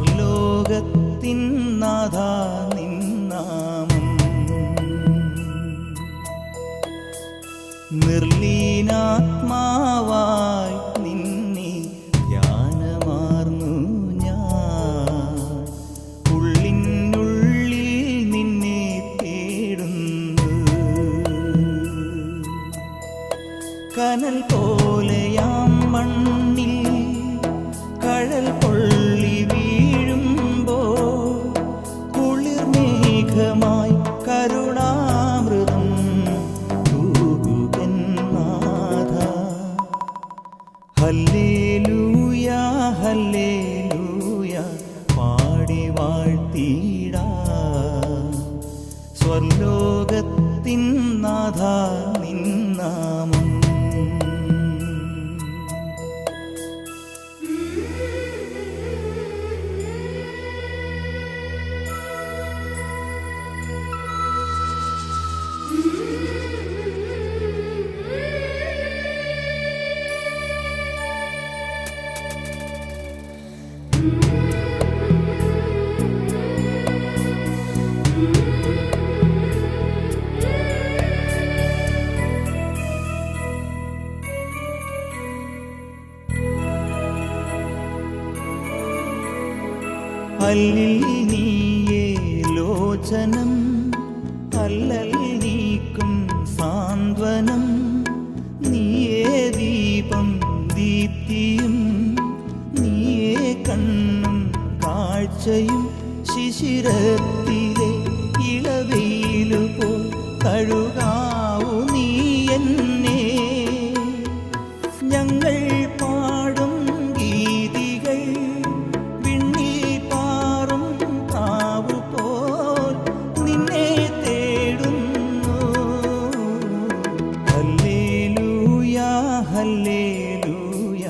സ്വർലോകത്തിൻ നാഥാ നിൻ നാമം. നിർലീനാത്മാവായി നിന്നെ ധ്യാനമാർന്നു ഞാൻ. ഉള്ളിനുള്ളിൽ നിന്നെ തേടുന്നു. കനൽ പോലെയാം മണ്ണിൽ കഴൽ പൊള്ളി വീഴുമ്പോൾ കുളിർമേഘമായി കരുണാമൃതം തൂകുകൻ നാഥ. ഹല്ലേലൂയ ഹല്ലേലൂയ പാടി വാഴ്ത്തിടാം. സ്വർലോകത്തിൻ നാഥ നിൻ നാമം. അല്ലിൽ നീയേ ലോചനം, അല്ലൽ നീക്കും സാന്ത്വനം. നീയേ ദീപം ദീപ്തിയും, നീയേ കണ്ണും കാഴ്ചയും. ശിശിരത്തിലെ ഇളവെയിലുപോൽ കഴുകാവൂ നീ എന്നെ. ഞങ്ങൾ പാടും ഗീതികൾ വിണ്ണിൽ പാറും പ്രാവുപോൽ നിന്നെ തേടുന്നു. ഹല്ലേലൂയ ഹല്ലേലൂയ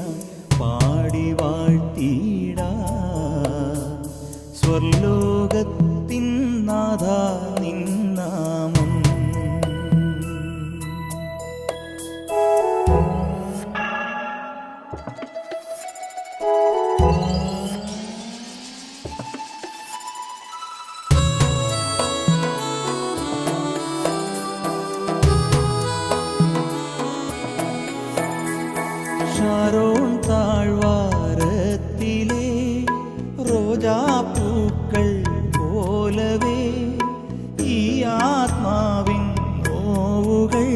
പാടി വാഴ്ത്തിടാം. സ്വർലോകത്തിൻ നാഥ നിൻ നാമം. ഷാരോൺ താഴ്വാരത്തിലെ റോജാപ്പൂക്കൾ പോലവേ ഈ ആത്മാവിൻ നോവുകൾ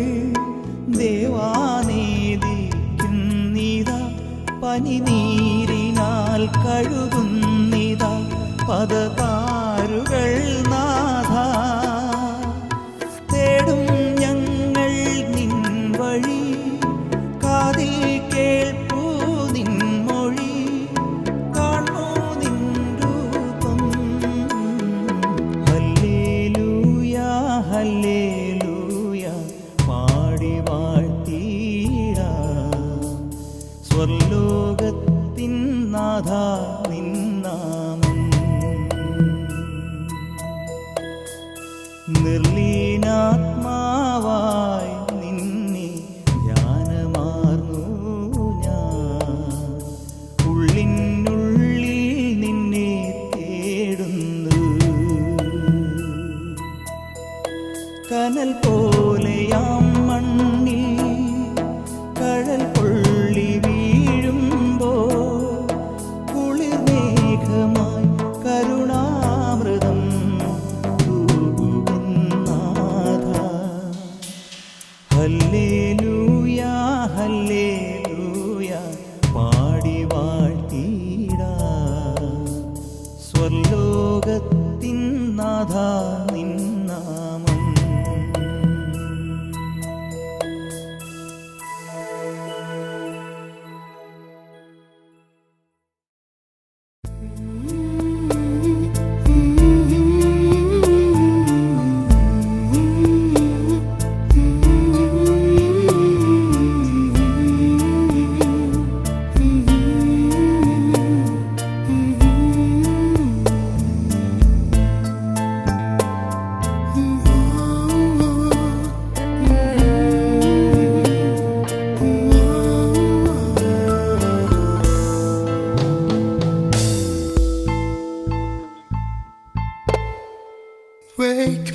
ദേവാനേദിക്കുന്നിതാ. പനിനീരിനാൽ കഴുകുന്നിതാ പദതാരുകൾ നാഥ. തേടും ഞങ്ങൾ നിൻ വഴി, കാതിൽ കേൾപ്പൂ നിൻ മൊഴി, കാണൂ നിൻ രൂപം. ഹല്ലേലൂയ ഹല്ലേലൂയ പാടി വാഴ്ത്തിടാം. സ്വർലോകത്തിൻ നാഥ നിൻ നാമം. നിർലീനാത്മാവായി നിന്നെ ധ്യാനമാർന്നു ഞാൻ. ഉള്ളിനുള്ളിൽ നിന്നെ തേടുന്നു. കനൽ പോലെയാം മണ്ണിൽ കഴൽ പൊള്ളി വീഴുമ്പോൾ കുളിർമേഘമായി കരുണാമൃതം തൂകുകൻ നാഥ. ഹല്ലേലൂയ ഹല്ലേലൂയ പാടി വാഴ്ത്തിടാം. സ്വർലോകത്തിൻ നാഥ നിൻ നാമം.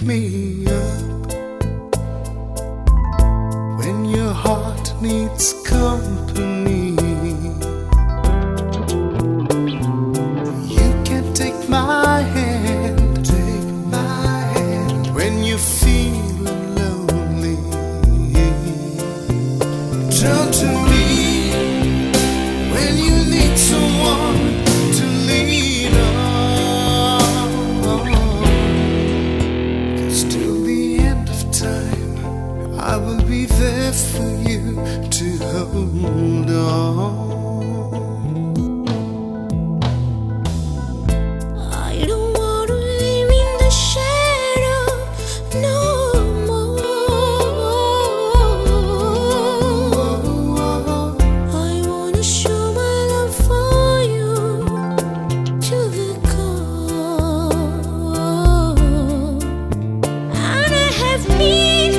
me up when your heart needs company. You can take my hand, when you feel lonely. Turn to me when you need someone to lean on. 'Cause till the end of time, I will be there for you to hold on. I don't want to live in the shadow no more. I want to show my love for you to the core. And I have been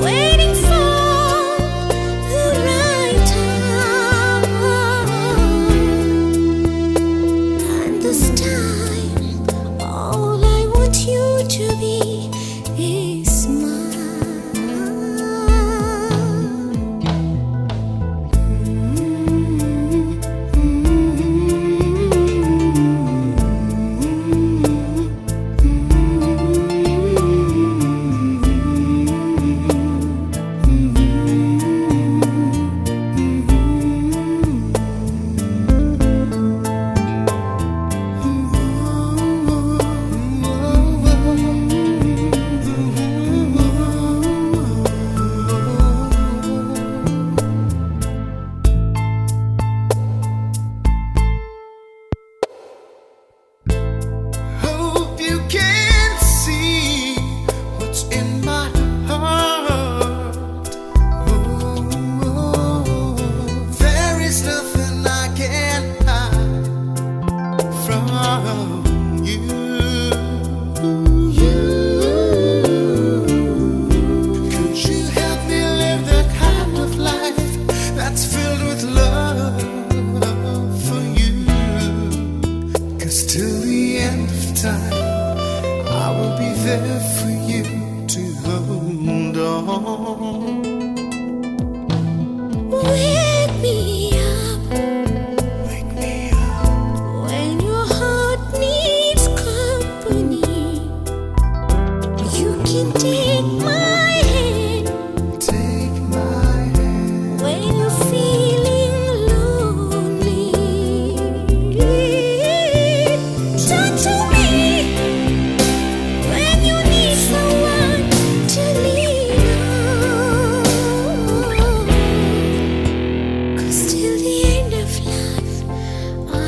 waiting for the right time. And this time, all I want you to be is Hope you can see what's in my heart. There is nothing I can hide from you. Could you help me live the kind of life that's filled with love for you? 'Cause till the end of time, I will be there for you to hold on. wake me up Wake me up, when your heart needs company. You can take my hand take my hand. when you're feeling lonely. Turn to me when you need someone to lean on. 'Cause till the end of life,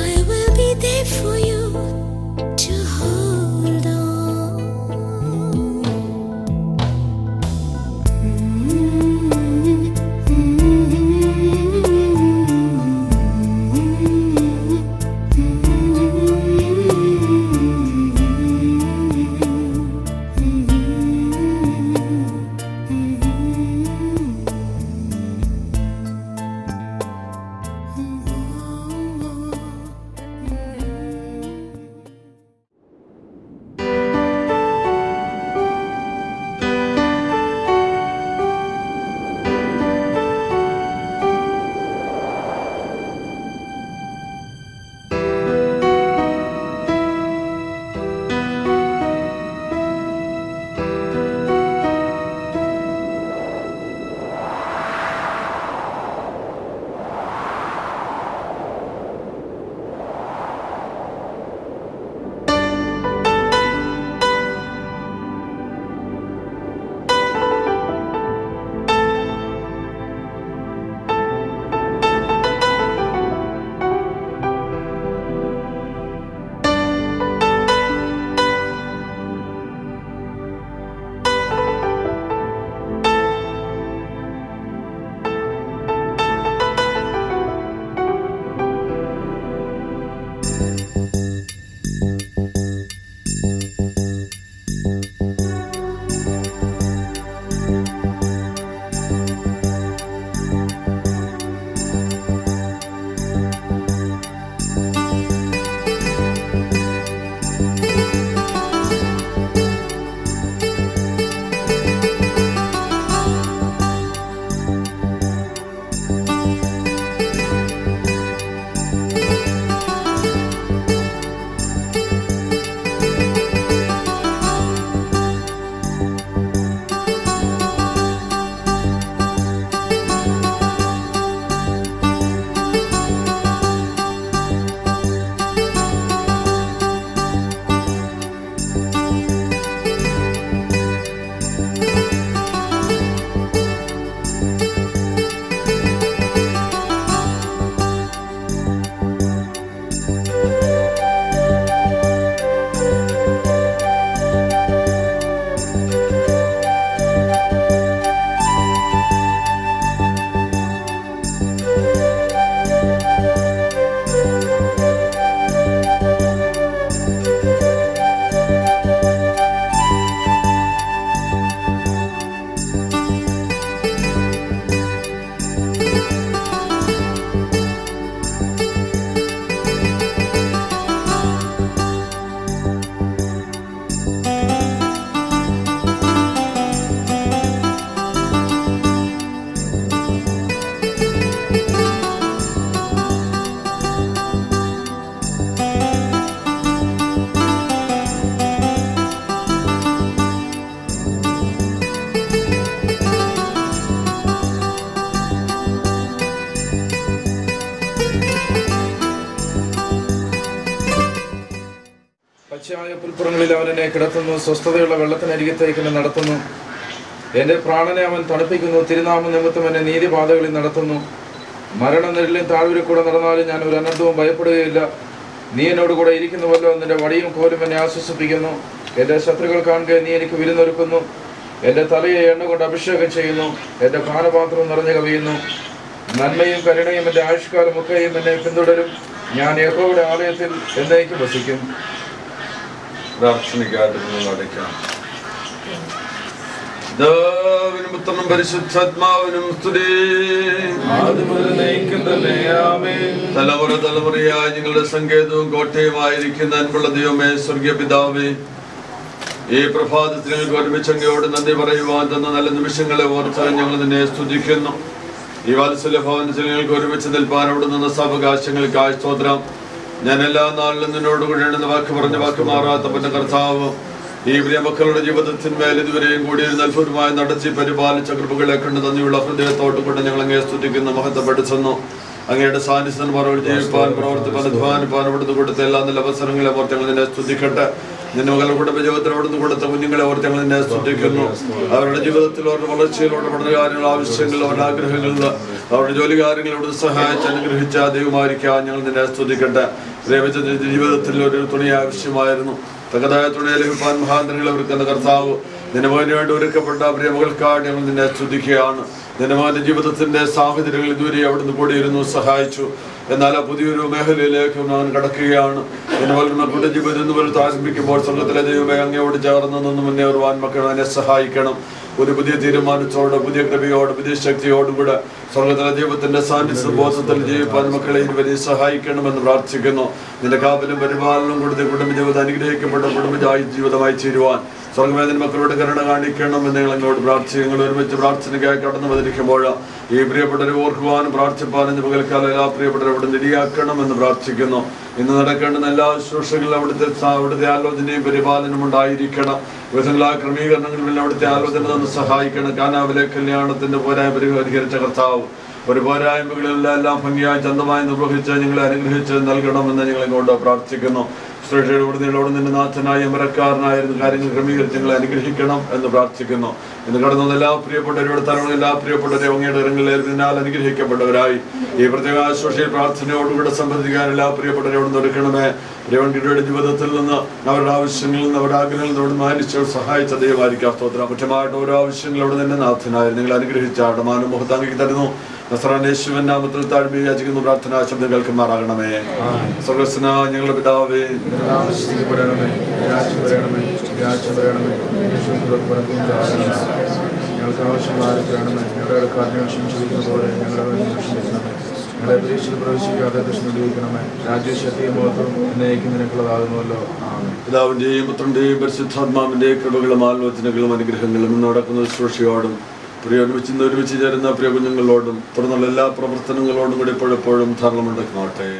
I will be there for you to hold on. പച്ചയായ പുൽപ്പുറങ്ങളിൽ അവൻ എന്നെ കിടത്തുന്നു, സ്വസ്ഥതയുള്ള വെള്ളത്തിനരികത്തേക്ക് എന്നെ നടത്തുന്നു. എൻ്റെ പ്രാണനെ അവൻ തണുപ്പിക്കുന്നു, തിരുനാമ നിമിത്തം എന്നെ നീതിപാതകളിൽ നടത്തുന്നു. മരണനിഴലിലും താഴ്വരയിൽ കൂടെ നടന്നാലും ഞാൻ ഒരു അനർത്ഥവും ഭയപ്പെടുകയില്ല. നീ എന്നോട് കൂടെ ഇരിക്കുന്നുവല്ലോ, നിന്റെ വടിയും കോലും എന്നെ ആശ്വസിപ്പിക്കുന്നു. എൻ്റെ ശത്രുക്കൾ കാണുക നീ എനിക്ക് വിരുന്നൊരുക്കുന്നു. എൻ്റെ തലയെ എണ്ണ കൊണ്ട് അഭിഷേകം ചെയ്യുന്നു, എൻ്റെ പാനപാത്രം നിറഞ്ഞു കവിയുന്നു. നന്മയും കരുണയും എൻ്റെ ആയുഷ്കാലം ഒക്കെയും എന്നെ പിന്തുടരും. ഞാൻ യഹോവയുടെ ആലയത്തിൽ എന്നേക്കും വസിക്കും. പുത്രനും പരിശുദ്ധാത്മാവിനും സ്തുതി. തലമുറ തലമുറയായി നിങ്ങളുടെ സങ്കേതവും കോട്ടയുമായിരിക്കുന്ന അൻപുള്ള ദൈവമേ, സ്വർഗീയ പിതാവേ, ഈ പ്രഭാതത്തിൽ ഞങ്ങൾക്ക് ഒരുമിച്ച് അങ്ങയോട് നന്ദി പറയുവാൻ തന്ന നല്ല നിമിഷങ്ങളെ ഓർത്ത് ഞങ്ങൾ നിന്നെ സ്തുതിക്കുന്നു. ഈ വാത്സല്യ ഭവനത്തിൽ ഞങ്ങൾക്ക് ഒരുമിച്ച് നിൽപ്പാൻ അവിടെ നിന്ന് സാവകാശങ്ങൾക്കായി സ്തോത്രം. ഞാൻ എല്ലാ നാളിലും നിന്നോട് കൂടിയാണെന്ന് വാക്ക് പറഞ്ഞ വാക്ക് മാറാത്ത പിന്നെ കർത്താവ് ഈ പ്രിയ മക്കളുടെ ജീവിതത്തിന്മേൽ ഇതുവരെയും കൂടിയിരുന്ന അത്ഭുതമായി നടത്തി പരിപാലിച്ച കൃപകളെ കണ്ട് നന്ദിയുള്ള ഹൃദയത്തോട്ട് കൊണ്ട് ഞങ്ങൾ അങ്ങേ സ്തുതിക്കുന്നു, മഹത്വപ്പെടുത്തുന്നു. അങ്ങയുടെ സാന്നിധ്യം മറവ് ജീവിപ്പാൻ, പ്രവർത്തിപ്പാൻ, അധ്വാനിപ്പാൻ അവിടുന്ന് കൊടുത്ത എല്ലാ നല്ല അവസരങ്ങളെ ഓർത്ത് ഞങ്ങൾ നിന്നെ സ്തുതിക്കട്ടെ. നിന്റെ മകളുടെ കുടുംബ ജീവിതത്തിൽ അവിടുന്ന് കൊടുത്ത കുഞ്ഞുങ്ങളെ ഓർത്ത് ഞങ്ങൾ നിന്നെ സ്തുതിക്കുന്നു. അവരുടെ ജീവിതത്തിൽ അവരുടെ വളർച്ചയിലൂടെ പഠനകാര്യങ്ങൾ, ആവശ്യങ്ങൾ, അവരുടെ ആഗ്രഹങ്ങളിൽ, അവരുടെ ജോലി കാര്യങ്ങൾ അവിടുന്ന് സഹായിച്ച് അനുഗ്രഹിച്ച ദൈവമായിരിക്കാൻ ഞങ്ങൾ നിന്നെ സ്തുതിക്കട്ടെ. പ്രേമിച്ച ജീവിതത്തിൽ ഒരു തുണി ആവശ്യമായിരുന്നു. തക്കതായ തുണിയെ ലഭിപ്പാൻ മഹാന്തരങ്ങൾ അവർക്കെന്ന കർത്താവ് നിന്റെ മകന് വേണ്ടി ഒരുക്കപ്പെട്ട പ്രിയ മകൾക്കാട് ഞങ്ങൾ നിന്നെ സ്തുതിക്കുകയാണ്. നിന്റെ മകന്റെ ജീവിതത്തിന്റെ സാഹചര്യങ്ങൾ ഇതുവരെ അവിടുന്ന് കൂടിയിരുന്നു, സഹായിച്ചു. എന്നാൽ ആ പുതിയൊരു മേഖലയിലേക്ക് അവൻ കടക്കുകയാണ്. നിന്റെ മകളുടെ ജീവിതം വലുത് ആരംഭിക്കുമ്പോൾ സ്വർഗത്തിലെ ദൈവമേ, അങ്ങയോട് ചേർന്ന് നിന്ന് മുന്നേറുവാൻ മക്കൾ എന്നെ സഹായിക്കണം. ഒരു പുതിയ തീരുമാനത്തോടെ, പുതിയ കൃപയോടെ, പുതിയ ശക്തിയോടുകൂടെ സ്വർഗത്തിലെ ദൈവത്തിന്റെ സാന്നിധ്യ ബോധത്തിൽ ജീവിപ്പാൻ മക്കളെ ഇതുവരെ സഹായിക്കണമെന്ന് പ്രാർത്ഥിക്കുന്നു. നിന്റെ കാവലും പരിപാലനവും കൊടുത്ത് കുടുംബ ജീവിതം അനുഗ്രഹിക്കപ്പെട്ട കുടുംബ ജീവിതമായി ചേരുവാൻ സ്വർഗവേദന മക്കളോട് കരുണ കാണിക്കണമെന്ന് ഞങ്ങൾ അങ്ങോട്ട് പ്രാർത്ഥിക്കും. ഞങ്ങൾ ഒരുമിച്ച് പ്രാർത്ഥനയ്ക്കായി കടന്നു വന്നിരിക്കുമ്പോൾ ഈ പ്രിയപ്പെട്ടവരെ ഓർക്കുവാനും പ്രാർത്ഥിപ്പാനും പകൽക്കാലം എല്ലാ പ്രിയപ്പെട്ടവരെ അവിടെ നിര്യാക്കണമെന്ന് പ്രാർത്ഥിക്കുന്നു. ഇന്ന് നടക്കേണ്ടുന്ന എല്ലാ ശുശ്രൂഷകളിലും അവിടുത്തെ ആലോചനയും പരിപാലനവും ഉണ്ടായിരിക്കണം. വിധങ്ങളായ ക്രമീകരണങ്ങളിൽ അവിടുത്തെ ആലോചന തന്ന് സഹായിക്കണം. കാനാവിലെ കല്യാണത്തിന്റെ പോരായ്മ പരിഹരിച്ച കർത്താവ് ഒരു പോരായ്മകളെല്ലാം ഭംഗിയായി ചന്തമായി നിർവഹിച്ച് ഞങ്ങളെ അനുഗ്രഹിച്ച് നൽകണമെന്ന് ഞങ്ങൾ ഇങ്ങോട്ട് പ്രാർത്ഥിക്കുന്നു. ശ്രേഷ്ഠയോട് നിന്റെ നാഥനായ അമരക്കാരനായിരുന്നു കാര്യങ്ങൾ ക്രമീകരിച്ച് ഞങ്ങളെ അനുഗ്രഹിക്കണം എന്ന് പ്രാർത്ഥിക്കുന്നു. ഇന്ന് കടന്ന എല്ലാ പ്രിയപ്പെട്ടവരോട് തരണം, എല്ലാ പ്രിയപ്പെട്ടവരെ അങ്ങയുടെ ഇറങ്ങളിൽ അതിനാൽ അനുഗ്രഹിക്കപ്പെട്ടവരായി ഈ പ്രത്യേക ആശുശ്രൂഷയിൽ പ്രാർത്ഥനയോടുകൂടെ സംബന്ധിക്കാൻ എല്ലാ പ്രിയപ്പെട്ടവരോടും എടുക്കണമേ. പ്രിയവൻകിയുടെ ജീവിതത്തിൽ നിന്ന്, അവരുടെ ആവശ്യങ്ങളിൽ നിന്ന്, അവരുടെ ആഗ്രഹങ്ങളിൽ നിന്ന് മാനിച്ച് സഹായിച്ച ദൈവമായിരിക്കാം സ്തോത്രം. മുഖ്യമായിട്ട് ഓരോ ആവശ്യങ്ങളോട് തന്നെ നാഥനായിരുന്നു നിങ്ങൾ അനുഗ്രഹിച്ചാണ് മാനം മുഖത്താങ്കി തരുന്നു. നസ്രായേശുവിൻ നാമത്തിൽ താഴ്മ യാചിക്കുന്നു. പ്രാർത്ഥനാ ശബ്ദം കേൾക്കുമാറാകണമേ. സ്വർഗ്ഗസ്ഥന ഞങ്ങളുടെ പിതാവേ, ഞങ്ങൾക്ക് ആവശ്യമുള്ള ആരോഗ്യമാണമേ. ഞങ്ങളുടെ കാര്യങ്ങൾ ക്ഷമിച്ചിരിക്കുന്ന പോലെ ഞങ്ങളെ പരീക്ഷയിൽ പ്രവേശിക്കാതെ ദൃഷ്ടി ഉപയോഗിക്കണമേ. രാജ്യശക്തിയും ബോധവും എന്നേക്കും നിനക്കുള്ളതാകുന്നുവല്ലോ. പിതാവിന്റെയും പുത്രന്റെയും പരിശുദ്ധാത്മാവിന്റെയും കൃപകളും ആലോചനകളും അനുഗ്രഹങ്ങളും നടക്കുന്ന ശുശ്രൂഷയോടും ഒരുമിച്ച് ചേരുന്ന പ്രിയ കുഞ്ഞുങ്ങളോടും തുടർന്നുള്ള എല്ലാ പ്രവർത്തനങ്ങളോടും കൂടി എപ്പോഴെപ്പോഴും ധാരണമുണ്ടാക്കട്ടെ.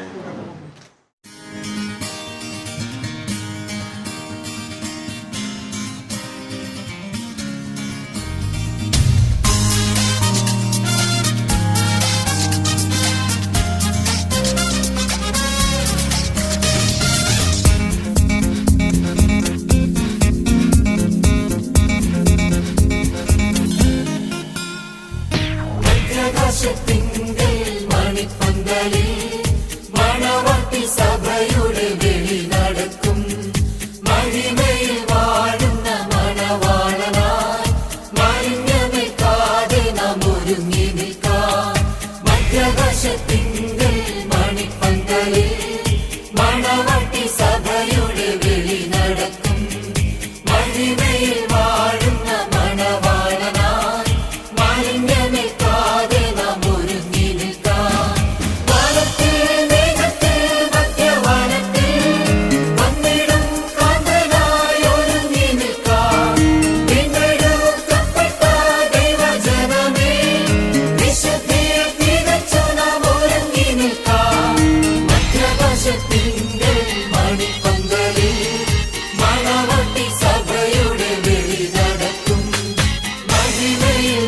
സഭയുടെ വെളി നടക്കും മഹിമയിൽ